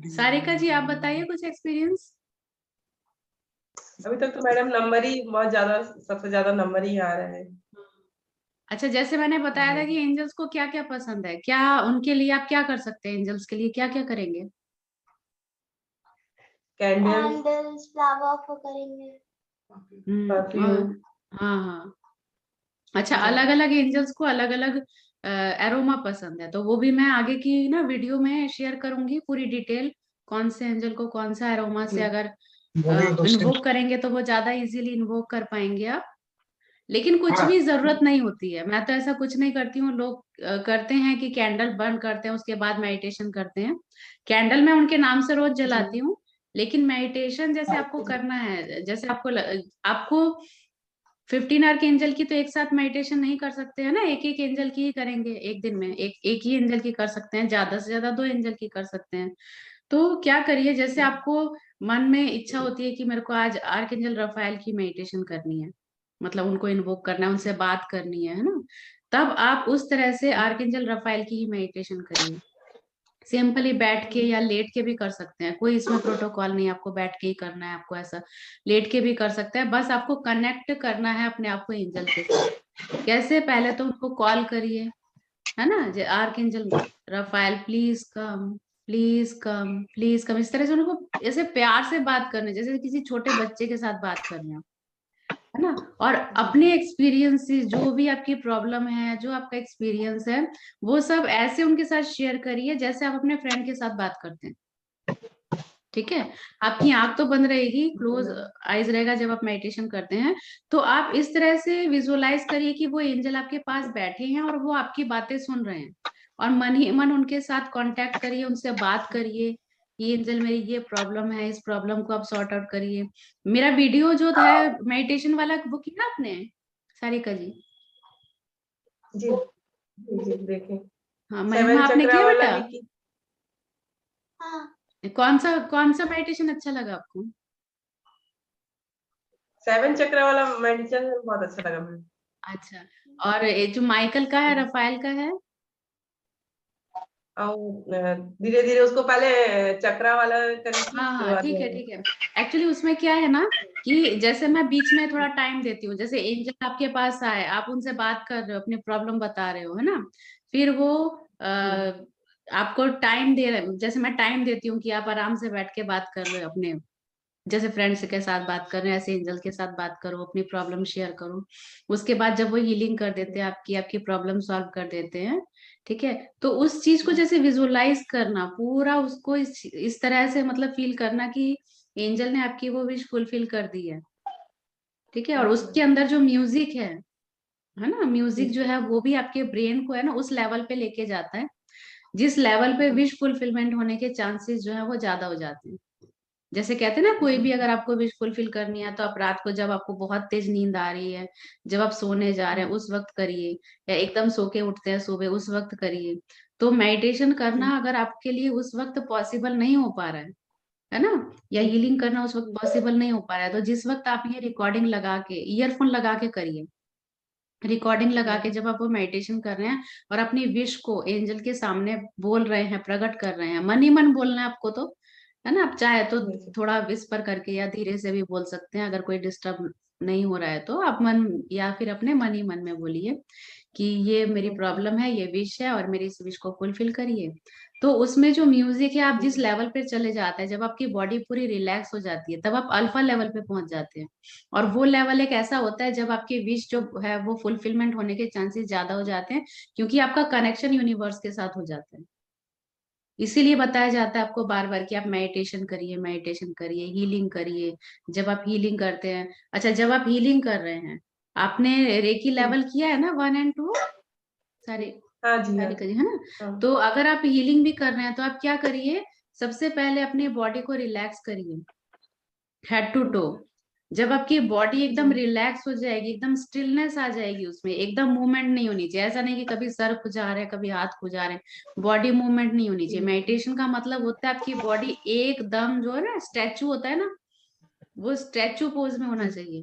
सारिका जी, आप बताइए कुछ एक्सपीरियंस। अभी तक तो मैडम नंबर ही बहुत ज्यादा, सबसे ज्यादा नंबर ही आ रहे हैं। अच्छा, जैसे मैंने बताया था कि एंजल्स को क्या क्या पसंद है, क्या उनके लिए आप क्या कर सकते हैं, एंजल्स के लिए क्या क्या करेंगे? कैंडल्स, कैंडल्स, फ्लावर ऑफर करेंगे। परफ्यूम। हाँ हाँ। अच्छा, अलग अलग एंजल्स को अलग अलग एरोमा पसंद है, तो वो भी मैं आगे की ना वीडियो में शेयर करूंगी पूरी डिटेल। कौन से एंजल को कौन सा एरोमा से अगर इन्वोक करेंगे तो वो ज्यादा इजीली इन्वोक कर पाएंगे आप। लेकिन कुछ भी जरूरत नहीं होती है, मैं तो ऐसा कुछ नहीं करती हूँ। लोग करते हैं कि कैंडल बर्न करते हैं उसके बाद मेडिटेशन करते हैं। कैंडल मैं उनके नाम से रोज जलाती हूँ। लेकिन मेडिटेशन जैसे आपको करना है, जैसे आपको 15 आवर के एंजल की तो एक साथ मेडिटेशन नहीं कर सकते हैं ना, एक एक एंजल की ही करेंगे एक दिन में, एक ही एंजल की कर सकते हैं, ज्यादा से ज्यादा 2 एंजल की कर सकते हैं। तो क्या करिए, जैसे आपको मन में इच्छा होती है कि मेरे को आज आर्क एंजल रफाएल की मेडिटेशन करनी है, मतलब उनको इन्वोक करना है, उनसे बात करनी है ना, तब आप उस तरह से आर्क एंजल रफाएल की ही मेडिटेशन करिए। सिंपली बैठ के या लेट के भी कर सकते हैं, कोई इसमें प्रोटोकॉल नहीं, आपको बैठ के ही करना है, आपको ऐसा लेट के भी कर सकते हैं। बस आपको कनेक्ट करना है अपने आप को एंजल के साथ। कैसे? पहले तो उनको कॉल करिए, है ना, archangel Raphael please come, please come, please come, इस तरह से उनको ऐसे प्यार से बात करने, जैसे किसी छोटे बच्चे के साथ बात करना, है ना। और अपने एक्सपीरियंसेस, जो भी आपकी प्रॉब्लम है, जो आपका एक्सपीरियंस है, वो सब ऐसे उनके साथ शेयर करिए जैसे आप अपने फ्रेंड के साथ बात करते हैं। ठीक है। आपकी आंख तो बंद रहेगी, क्लोज आइज रहेगा जब आप मेडिटेशन करते हैं। तो आप इस तरह से विजुअलाइज करिए कि वो एंजल आपके पास बैठे हैं और वो आपकी बातें सुन रहे हैं। और मन ही मन उनके साथ कांटेक्ट करिए, उनसे बात करिए। ये एंजल, मेरी ये प्रॉब्लम है, इस प्रॉब्लम को आप सॉर्ट आउट करिए। मेरा वीडियो जो है मेडिटेशन वाला, वो किया आपने, सारिका जी? जी जी जी, देखें। हाँ, महिमा 7 आपने चक्रा किया वाला बेटा? भी की। हाँ, कौन सा मेडिटेशन अच्छा लगा आपको? 7 चक्रा वाला मेडिटेशन बहुत अच्छा लगा मुझे। अच्छा, और ये जो माइकल का है, रफाइल का है? और धीरे धीरे उसको पहले चक्रा वाला करी थी, हाँ उसके हाँ, बाद ठीक है ठीक है। एक्चुअली उसमें क्या है ना, कि जैसे मैं बीच में थोड़ा टाइम देती हूँ, जैसे एंजल आपके पास आए, आप उनसे बात कर रहे हो, अपनी प्रॉब्लम बता रहे हो, है ना। फिर वो आपको टाइम दे रहे, जैसे मैं टाइम देती हूँ कि आप आराम से बैठ के बात कर रहे हो अपने, जैसे फ्रेंड्स के साथ बात कर रहे हैं, ऐसे एंजल के साथ बात करो, अपनी प्रॉब्लम शेयर करो। उसके बाद जब वो हीलिंग कर देते हैं, आपकी आपकी प्रॉब्लम सॉल्व कर देते हैं। ठीक है। तो उस चीज को जैसे विजुअलाइज करना पूरा, उसको इस तरह से मतलब फील करना कि एंजल ने आपकी वो विश फुलफिल कर दी है। ठीक है। और उसके अंदर जो म्यूजिक है ना, म्यूजिक जो है वो भी आपके ब्रेन को है ना उस लेवल पे लेके जाता है, जिस लेवल पे विश फुलफिलमेंट होने के चांसेस जो है वो ज्यादा हो जाते हैं। जैसे कहते हैं ना, कोई भी अगर आपको विश फुलफिल करनी है तो आप रात को, जब आपको बहुत तेज नींद आ रही है, जब आप सोने जा रहे हैं उस वक्त करिए, या एकदम सो के उठते हैं सुबह उस वक्त करिए। तो मेडिटेशन करना अगर आपके लिए उस वक्त पॉसिबल नहीं हो पा रहा है ना, या हीलिंग करना उस वक्त पॉसिबल नहीं हो पा रहा है, तो जिस वक्त आप ये रिकॉर्डिंग लगा के, ईयरफोन लगा के करिए। रिकॉर्डिंग लगा के जब आप वो मेडिटेशन कर रहे हैं और अपनी विश को एंजल के सामने बोल रहे हैं, प्रकट कर रहे हैं, मन ही मन बोलना है आपको तो, है ना। आप चाहे तो थोड़ा विस्पर करके या धीरे से भी बोल सकते हैं, अगर कोई डिस्टर्ब नहीं हो रहा है तो आप मन, या फिर अपने मन ही मन में बोलिए कि ये मेरी प्रॉब्लम है, ये विश है, और मेरी इस विश को फुलफिल करिए। तो उसमें जो म्यूजिक है, आप जिस लेवल पे चले जाते हैं, जब आपकी बॉडी पूरी रिलैक्स हो जाती है, तब आप अल्फा लेवल पे पहुंच जाते हैं। और वो लेवल एक ऐसा होता है जब आपकी विश जो है वो फुलफिलमेंट होने के चांसेस ज्यादा हो जाते हैं, क्योंकि आपका कनेक्शन यूनिवर्स के साथ हो जाता है। इसीलिए बताया जाता है आपको बार बार कि आप मेडिटेशन करिए, मेडिटेशन करिए, हीलिंग करिए। जब आप हीलिंग करते हैं, अच्छा, जब आप हीलिंग कर रहे हैं, आपने रेकी लेवल किया है ना, 1 और 2 सारे, हाँ जी, हाँ सारी जी। करिए, है ना। हाँ। तो अगर आप हीलिंग भी कर रहे हैं तो आप क्या करिए, सबसे पहले अपनी बॉडी को रिलैक्स करिए, हेड टू टो। जब आपकी बॉडी एकदम जी रिलैक्स हो जाएगी, एकदम स्टिलनेस आ जाएगी, उसमें एकदम मूवमेंट नहीं होनी चाहिए, ऐसा नहीं कि कभी सर खुजा रहे हैं, कभी हाथ खुजा रहे हैं, बॉडी मूवमेंट नहीं होनी चाहिए। मेडिटेशन का मतलब होता है आपकी बॉडी एकदम जो है ना, स्टैचू होता है ना, वो स्टैचू पोज में होना चाहिए।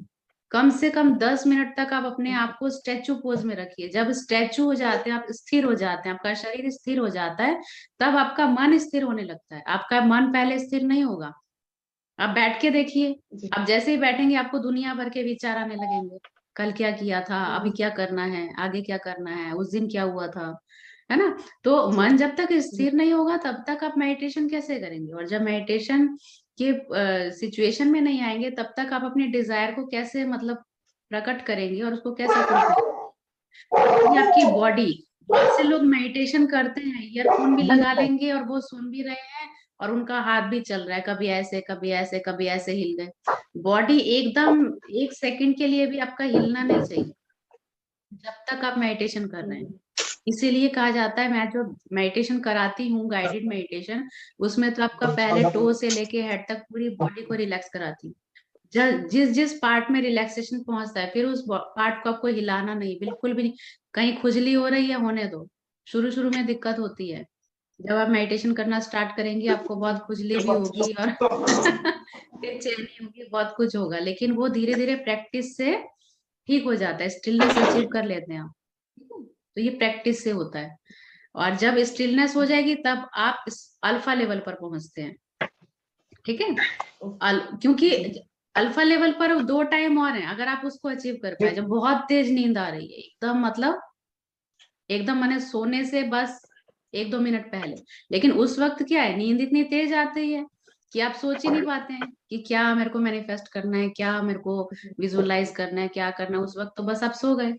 कम से कम 10 मिनट तक आप अपने आप को स्टैचू पोज में रखिए। जब स्टैचू हो जाते हैं, आप स्थिर हो जाते हैं, आपका शरीर स्थिर हो जाता है, तब आपका मन स्थिर होने लगता है। आपका मन पहले स्थिर नहीं होगा। आप बैठ के देखिए, जी आप जैसे ही बैठेंगे आपको दुनिया भर के विचार आने लगेंगे। कल क्या किया था, अभी हम्म, क्या करना है, आगे क्या करना है, उस दिन क्या हुआ था, है ना। तो जी मन जब तक जी स्थिर नहीं होगा तब तक आप मेडिटेशन कैसे करेंगे। और जब मेडिटेशन के सिचुएशन में नहीं आएंगे तब तक आप अपने डिजायर को कैसे मतलब प्रकट करेंगे और उसको कैसे फुलफिल। ये आपकी बॉडी, बहुत से लोग मेडिटेशन करते हैं, ईयरफोन भी लगा लेंगे और वो सुन भी रहे हैं और उनका हाथ भी चल रहा है, कभी ऐसे कभी ऐसे कभी ऐसे हिल गए। बॉडी एकदम 1 सेकंड के लिए भी आपका हिलना नहीं चाहिए जब तक आप मेडिटेशन कर रहे हैं। हम्म, इसीलिए कहा जाता है, मैं जो मेडिटेशन कराती हूँ गाइडेड मेडिटेशन, उसमें तो आपका पहले टो से लेके हेड तक पूरी बॉडी को रिलैक्स कराती हूँ। जिस जिस पार्ट में रिलैक्सेशन पहुंचता है फिर उस पार्ट को आपको हिलाना नहीं, बिल्कुल भी नहीं। कहीं खुजली हो रही है, होने दो। शुरू शुरू में दिक्कत होती है, जब आप मेडिटेशन करना स्टार्ट करेंगे आपको बहुत खुजली भी होगी और बेचैनी होगी, बहुत कुछ होगा, लेकिन वो धीरे धीरे प्रैक्टिस से ठीक हो जाता है। स्टिलनेस अचीव कर लेते हैं आप। ठीक है? तो ये प्रैक्टिस से होता है। और जब स्टिलनेस हो जाएगी तब आप इस अल्फा लेवल पर पहुंचते हैं। ठीक है। क्योंकि जी अल्फा लेवल पर 2 टाइम और है, अगर आप उसको अचीव कर पाए, जब बहुत तेज नींद आ रही है एकदम, मतलब एकदम मैंने सोने से बस 1-2 मिनट पहले। लेकिन उस वक्त क्या है, नींद इतनी तेज आती है कि आप सोच ही नहीं पाते हैं कि क्या मेरे को मैनिफेस्ट करना है, क्या मेरे को विजुअलाइज करना है, क्या करना है। उस वक्त तो बस आप सो गए।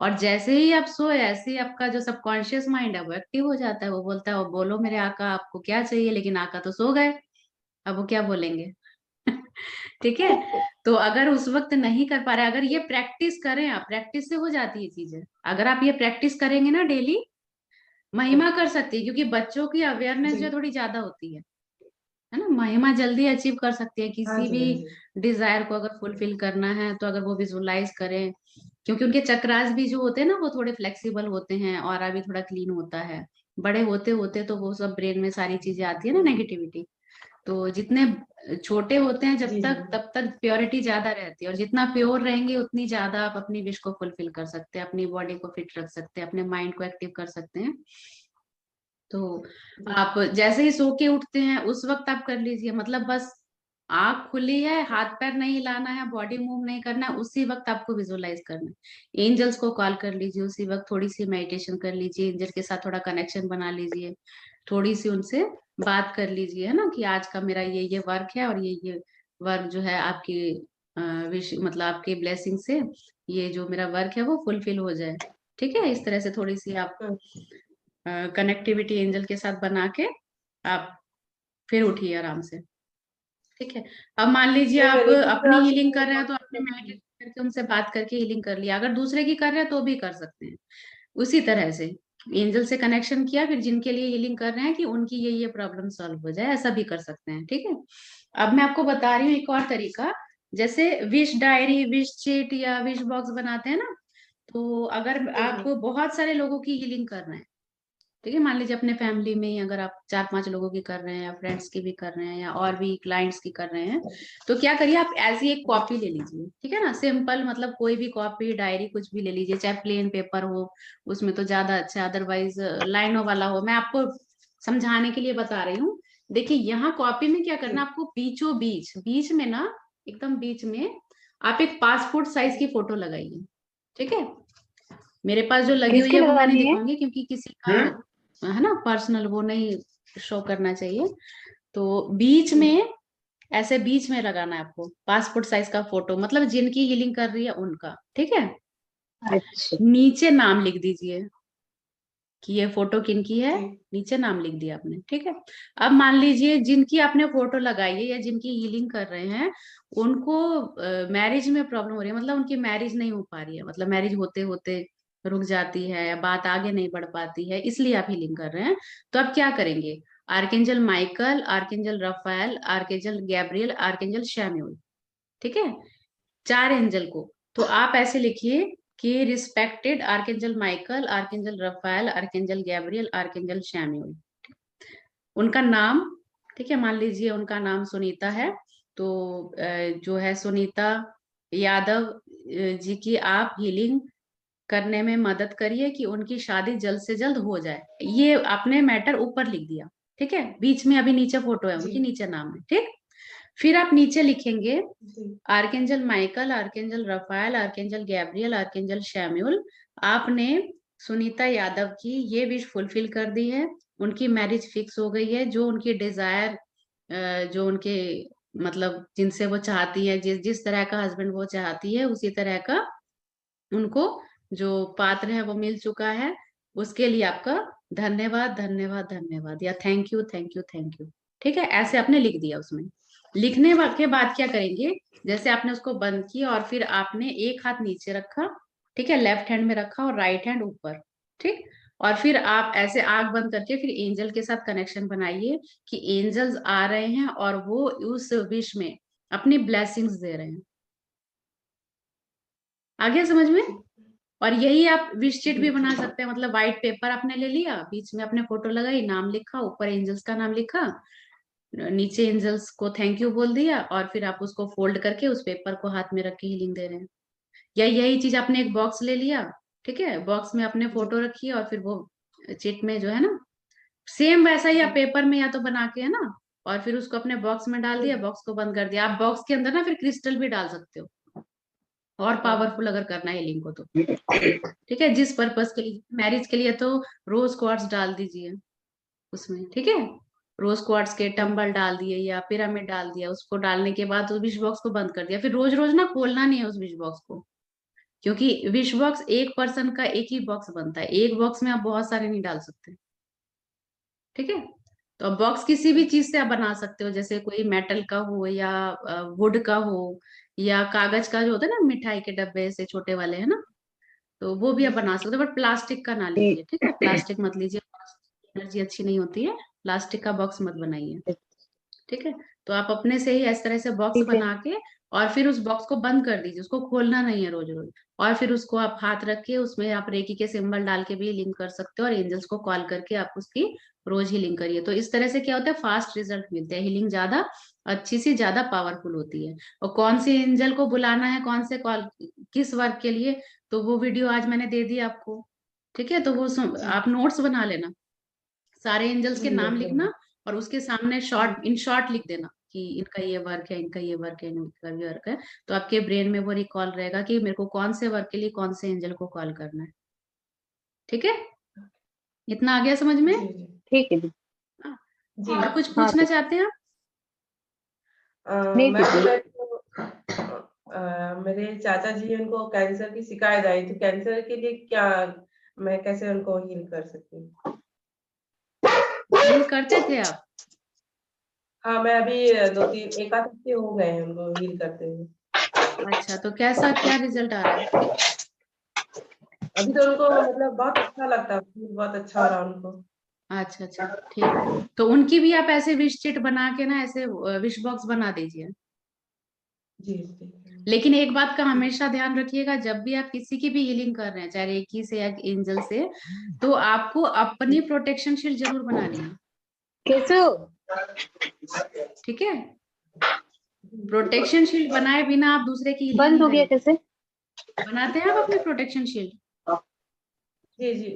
और जैसे ही आप सोए, ऐसे ही आपका जो सबकॉन्शियस माइंड है वो एक्टिव हो जाता है। वो बोलता है, वो बोलो मेरे आका आपको क्या चाहिए, लेकिन आका तो सो गए, अब वो क्या बोलेंगे। ठीक है। तो अगर उस वक्त नहीं कर पा रहे, अगर ये प्रैक्टिस करें आप, प्रैक्टिस से हो जाती है चीजें। अगर आप ये प्रैक्टिस करेंगे ना डेली, महिमा कर सकती है, क्योंकि बच्चों की अवेयरनेस जो जी थोड़ी ज्यादा होती है ना, महिमा जल्दी अचीव कर सकती है हाँ किसी जी भी हाँ जी डिजायर को अगर फुलफिल करना है तो। अगर वो विजुअलाइज करें, क्योंकि उनके चक्रास भी जो होते हैं ना वो थोड़े फ्लेक्सिबल होते हैं, और भी थोड़ा क्लीन होता है। बड़े होते होते तो वो सब ब्रेन में सारी चीजें आती है ना, नेगेटिविटी। तो जितने छोटे होते हैं जब जी जी तक, तब तक प्योरिटी ज्यादा रहती है, और जितना प्योर रहेंगे उतनी ज्यादा आप अपनी विश को फुलफिल कर सकते हैं, अपनी बॉडी को फिट रख सकते हैं, अपने माइंड को एक्टिव कर सकते हैं। तो जी आप जैसे ही सो के उठते हैं उस वक्त आप कर लीजिए, मतलब बस आंख खुली है, हाथ पैर नहीं हिलाना है, बॉडी मूव नहीं करना है, उसी वक्त आपको विजुअलाइज करना है। एंजल्स को कॉल कर लीजिए उसी वक्त, थोड़ी सी मेडिटेशन कर लीजिए, एंजल के साथ थोड़ा कनेक्शन बना लीजिए, थोड़ी सी उनसे बात कर लीजिए, है ना, कि आज का मेरा ये वर्क है, और ये वर्क जो है आपकी विश, मतलब आपके ब्लेसिंग से ये जो मेरा वर्क है वो फुलफिल हो जाए। ठीक है। इस तरह से थोड़ी सी आप हम्म, कनेक्टिविटी एंजल के साथ बना के आप फिर उठिए आराम से। ठीक है। अब मान लीजिए नहीं आप मैंने जिस अपनी तरह हीलिंग कर रहे हैं तो आपने से मेडिटेशन करके उनसे बात करके हीलिंग कर लिया, अगर दूसरे की कर रहे हैं तो भी कर सकते हैं उसी तरह से। एंजल से कनेक्शन किया, फिर जिनके लिए हीलिंग कर रहे हैं कि उनकी ये प्रॉब्लम सॉल्व हो जाए, ऐसा भी कर सकते हैं। ठीक है। अब मैं आपको बता रही हूँ एक और तरीका। जैसे विश डायरी, विश चीट या विश बॉक्स बनाते हैं ना, तो अगर जी आप बहुत सारे लोगों की हीलिंग कर रहे हैं, ठीक है, मान लीजिए अपने फैमिली में ही अगर आप 4-5 लोगों की कर रहे हैं, या फ्रेंड्स की भी कर रहे हैं, या और भी क्लाइंट्स की कर रहे हैं, तो क्या करिए, आप ऐसी एक कॉपी ले लीजिए। ठीक है ना, सिंपल, मतलब कोई भी कॉपी, डायरी कुछ भी ले लीजिए, चाहे प्लेन पेपर हो, उसमें तो ज्यादा अच्छा, अदरवाइज लाइनों वाला हो। मैं आपको समझाने के लिए बता रही हूँ। देखिए, यहाँ कॉपी में क्या करना, जी आपको बीचों बीच, बीच में ना, एकदम बीच में आप एक पासपोर्ट साइज की फोटो लगाइए। ठीक है। मेरे पास जो लगी हुई किसकी है वो मैं नहीं लगानी है? दिखाऊंगी, क्योंकि किसी का है ना पर्सनल, वो नहीं शो करना चाहिए। तो बीच जी में, ऐसे बीच में लगाना है आपको पासपोर्ट साइज का फोटो, मतलब जिनकी हीलिंग कर रही है उनका। ठीक है। अच्छा। नीचे नाम लिख दीजिए कि ये फोटो किनकी है, जी नीचे नाम लिख दिया आपने। ठीक है। अब मान लीजिए जिनकी आपने फोटो लगाई है या जिनकी हीलिंग कर रहे हैं, उनको मैरिज में प्रॉब्लम हो रही है, मतलब उनकी मैरिज नहीं हो पा रही है, मतलब मैरिज होते होते रुक जाती है, या बात आगे नहीं बढ़ पाती है, इसलिए आप हीलिंग कर रहे हैं। तो आप क्या करेंगे, archangel Michael, archangel Raphael, archangel Gabriel, archangel Samuel. ठीक है। 4 एंजल को, तो आप ऐसे लिखिए कि respected archangel Michael, archangel Raphael, archangel Gabriel, archangel Samuel, उनका नाम। ठीक है। मान लीजिए उनका नाम सुनीता है, तो जो है सुनीता यादव जी की आप हीलिंग करने में मदद करिए कि उनकी शादी जल्द से जल्द हो जाए। ये आपने मैटर ऊपर लिख दिया, ठीक है, बीच में अभी नीचे फोटो है उनकी, जी नीचे नाम है, ठीक। फिर आप नीचे लिखेंगे जी archangel Michael, archangel Raphael, archangel Gabriel, archangel Samuel, आपने सुनीता यादव की ये विश फुलफिल कर दी है, उनकी मैरिज फिक्स हो गई है। जो उनकी डिजायर, जो उनके मतलब जिनसे वो चाहती है, जिस जिस तरह का हस्बैंड वो चाहती है, उसी तरह का उनको जो पात्र है वो मिल चुका है। उसके लिए आपका धन्यवाद धन्यवाद धन्यवाद, या thank you thank you thank you, ठीक है, ऐसे आपने लिख दिया। उसमें लिखने के बाद क्या करेंगे, जैसे आपने उसको बंद किया और फिर आपने एक हाथ नीचे रखा, ठीक है, लेफ्ट हैंड में रखा और राइट हैंड ऊपर, ठीक। और फिर आप ऐसे आंख बंद करके फिर एंजल के साथ कनेक्शन बनाइए कि एंजल्स आ रहे हैं और वो उस विश में अपनी ब्लेसिंग्स दे रहे हैं। आ गया समझ में? ठीक और यही आप विश शीट जी भी बना ठीक है। सकते हैं, मतलब व्हाइट पेपर आपने ले लिया, बीच में अपने फोटो लगाई, नाम लिखा, ऊपर एंजल्स का नाम लिखा, नीचे एंजल्स को थैंक यू बोल दिया, और फिर आप उसको फोल्ड करके उस पेपर को हाथ में रख के हीलिंग दे रहे हैं। या यही चीज आपने एक बॉक्स ले लिया, ठीक है, बॉक्स में अपने जी फोटो रखी और फिर वो चिट में जो है ना, सेम वैसा ही आप जी पेपर में या तो बना के, है ना, और फिर उसको अपने बॉक्स में डाल दिया, जी बॉक्स को बंद कर दिया। आप बॉक्स के अंदर ना फिर क्रिस्टल भी डाल सकते हो, और हाँ पावरफुल अगर करना है हीलिंग को तो, ठीक है, जिस पर्पस के लिए, मैरिज के लिए तो रोज क्वार्ट्स डाल दीजिए उसमें, ठीक है, रोज क्वार्ट्स के ठीक टंबल डाल दिए या पिरामिड डाल दिया, उसको डालने के बाद उस विश बॉक्स को बंद कर दिया। फिर रोज रोज ना खोलना नहीं है उस विश बॉक्स को, क्योंकि विश बॉक्स एक पर्सन का एक ही बॉक्स बनता है, एक बॉक्स में आप बहुत सारे नहीं डाल सकते, ठीक है। तो बॉक्स किसी भी चीज से आप बना सकते हो, जैसे कोई मेटल का हो या वुड का हो, या कागज का जो होता है ना, मिठाई के डब्बे से छोटे वाले, है ना, तो वो भी जी आप बना सकते हो, बट प्लास्टिक का ना जी लीजिए, ठीक है, प्लास्टिक मत लीजिए, एनर्जी अच्छी नहीं होती है, प्लास्टिक का बॉक्स मत बनाइए, ठीक है। तो आप अपने से ही इस तरह से बॉक्स ठीक है। बना के और फिर उस बॉक्स को बंद कर दीजिए, उसको खोलना नहीं है रोज रोज। और फिर उसको आप हाथ रख के उसमें आप रेकी के सिंबल डाल के भी लिंक कर सकते हो, और एंजल्स को कॉल करके आप उसकी रोज हीलिंग करिए। तो इस तरह से क्या होता है, फास्ट रिजल्ट मिलते हैं, हीलिंग ज्यादा अच्छी सी ज्यादा पावरफुल होती है। और कौन सी एंजल को बुलाना है, कौन से कॉल, किस वर्क के लिए, तो वो वीडियो आज मैंने दे दी आपको, ठीक है। तो वो जी आप नोट्स बना लेना, सारे एंजल्स के जी नाम नोट लिखना, बना और उसके सामने जी शॉर्ट इन शॉर्ट लिख देना कि इनका ये वर्क है, इनका ये वर्क है, इनका ये वर्क है। तो आपके ब्रेन में वो रिकॉल रहेगा कि मेरे को कौन से वर्क के लिए कौन से एंजल को कॉल करना है, ठीक है। इतना आ गया समझ में? जी जी ठीक है दीदी। हाँ। जी और कुछ हाँ पूछना दीदी। चाहते हैं आप? नहीं मैं दीदी। मेरे चाचा जी उनको कैंसर की शिकायत आई, तो कैंसर के लिए क्या, मैं कैसे उनको हील कर सकती हूँ? हील करते थे आप? हाँ मैं अभी दो तीन एक आध हफ्ते हो गए हैं उनको हील करते हुए। अच्छा, तो कैसा क्या रिजल्ट आ रहा है? अभी तो उनको मतलब बहुत अच्छा लगता है, बहुत अच्छा हो रहा है उनको। अच्छा अच्छा, ठीक है, तो उनकी भी आप ऐसे विश चिट बना के ना, ऐसे विश बॉक्स बना दीजिए। जी ठीक है। लेकिन एक बात का हमेशा ध्यान रखिएगा, जब भी आप किसी की भी हीलिंग कर रहे हैं, चाहे रेकी से या एंजल से, तो आपको अपनी जी प्रोटेक्शन शील्ड जरूर बनानी है, कैसे हो? ठीक है। जी प्रोटेक्शन शील्ड बनाए बिना आप दूसरे की हीलिंग बंद नहीं हो गया करेंगे। कैसे? बनाते हैं आप अपनी प्रोटेक्शन शील्ड? जी जी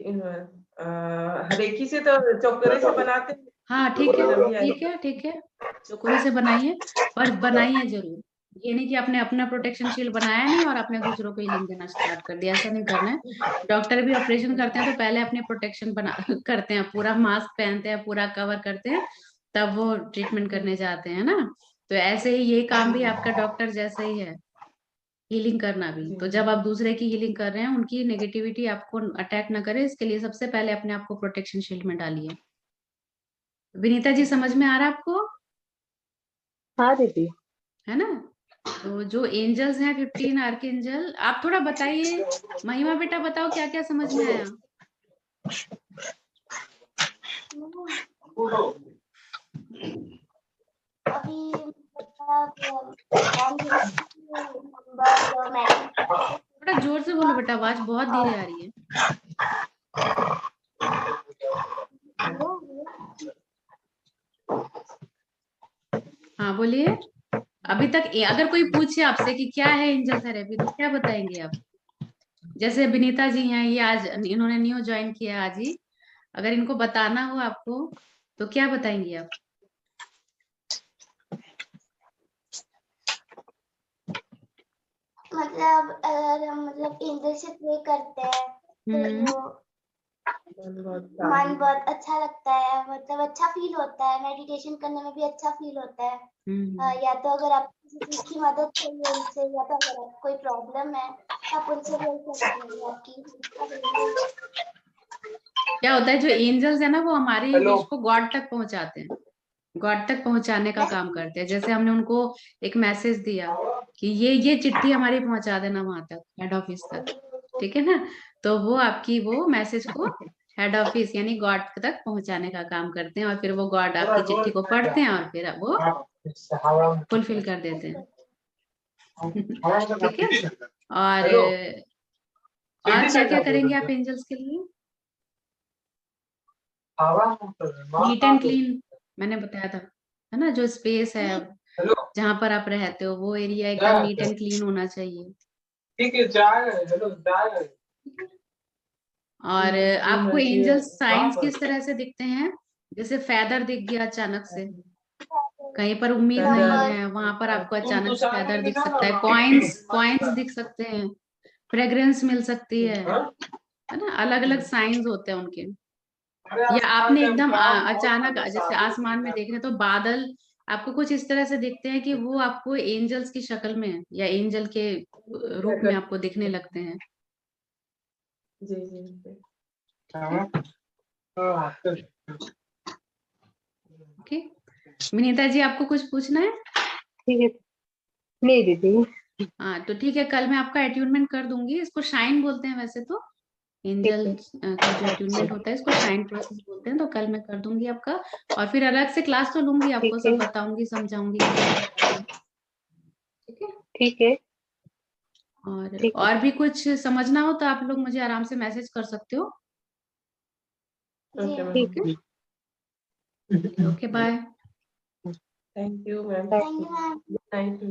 रेखी से तो चौकरे से बनाते हैं, हाँ ठीक है, तभी ठीक है, ठीक है, चोकोरी से बनाइए, पर बनाइए जरूर। ये नहीं कि आपने अपना प्रोटेक्शन शील्ड बनाया नहीं और आपने दूसरों को हीलिंग देना स्टार्ट कर दिया, ऐसा नहीं करना है। डॉक्टर भी ऑपरेशन करते हैं तो पहले अपनी प्रोटेक्शन बना करते हैं, पूरा मास्क पहनते हैं, पूरा कवर करते हैं, तब वो ट्रीटमेंट करने जाते हैं ना। तो ऐसे ही ये काम भी आपका डॉक्टर जैसा ही है, हीलिंग करना भी। जी तो जब आप दूसरे की हीलिंग कर रहे हैं, उनकी नेगेटिविटी आपको अटैक ना करे, इसके लिए सबसे पहले अपने आप को प्रोटेक्शन शील्ड में डालिए। विनीता जी, समझ में आ रहा है आपको? हाँ दीदी। है ना? तो जो एंजल्स हैं 15 आर्कएंजल, आप थोड़ा बताइए, महिमा बेटा बताओ क्या क्या समझ में आया? अभी मतलब नंबर जो मैसेज थोड़ा जोर से बोलो बेटा, आवाज बहुत धीरे आ रही है। हाँ बोलिए, अभी तक अगर कोई पूछे आपसे कि क्या है एंजल थेरेपी, तो क्या बताएंगे आप? जैसे विनीता जी हैं, ये आज इन्होंने न्यू ज्वाइन किया आज ही, अगर इनको बताना हो आपको तो क्या बताएंगे आप? मतलब अगर हम मतलब एंजल से प्रे करते हैं तो वो मन बहुत अच्छा लगता है, मतलब अच्छा फील होता है, मेडिटेशन करने में भी अच्छा फील होता है। या तो अगर आप किसी चीज की मदद चाहिए उनसे, या तो अगर आपको कोई प्रॉब्लम है आप उनसे बोल सकते हैं आपकी। क्या होता है, जो एंजल्स है ना, वो हमारी विश को गॉड तक पहुंचाते हैं, गॉड तक पहुंचाने का काम करते हैं। जैसे हमने उनको एक मैसेज दिया कि ये चिट्ठी हमारी पहुंचा देना वहां तक, हेड ऑफिस तक, ठीक है ना, तो वो आपकी वो मैसेज को हेड ऑफिस यानी गॉड तक पहुंचाने का काम करते हैं, और फिर वो गॉड आपकी चिट्ठी को पढ़ते हैं और फिर वो फुलफिल कर देते हैं। ठीक है। और क्या क्या करेंगे आप एंजल्स के लिए? नीट एंड क्लीन मैंने बताया था, है ना, जो स्पेस है जहां पर आप रहते हो वो एरिया एकदम नीट एंड क्लीन होना चाहिए। ठीक है, जा रहे हैं, हेलो जा रहे हैं। और आपको एंजल साइंस किस तरह से दिखते हैं? जैसे फेदर दिख गया अचानक से, कहीं पर उम्मीद नहीं है, वहां पर आपको अचानक से फेदर दिख सकता है, कॉइन्स दिख सकते हैं, फ्रेग्रेंस मिल सकती है ना, अलग अलग साइंस होते हैं उनके। या आपने एकदम अचानक जैसे आसमान में देख रहे तो बादल आपको कुछ इस तरह से दिखते हैं कि वो आपको एंजल्स की शक्ल में या एंजल के रूप में आपको दिखने लगते हैं। जी जी। ओके, विनीता जी आपको कुछ पूछना है? ठीक है। नहीं दीदी। हाँ तो ठीक है, कल मैं आपका अट्यूनमेंट कर दूंगी। इसको शाइन बोलते हैं वैसे तो, एंजल का जो अट्यूनमेंट होता है इसको शाइन प्रोसेस बोलते हैं। तो कल मैं कर दूंगी आपका, और फिर अलग से क्लास तो लूंगी, आपको ठीक है। सब बताऊंगी, समझाऊंगी। ठीक है। ठीक है। ठीक है। और भी कुछ समझना हो तो आप लोग मुझे आराम से मैसेज कर सकते हो। ओके ठीक ma'am. Okay bye. Thank you ma'am. Thank you ma'am. Thank you.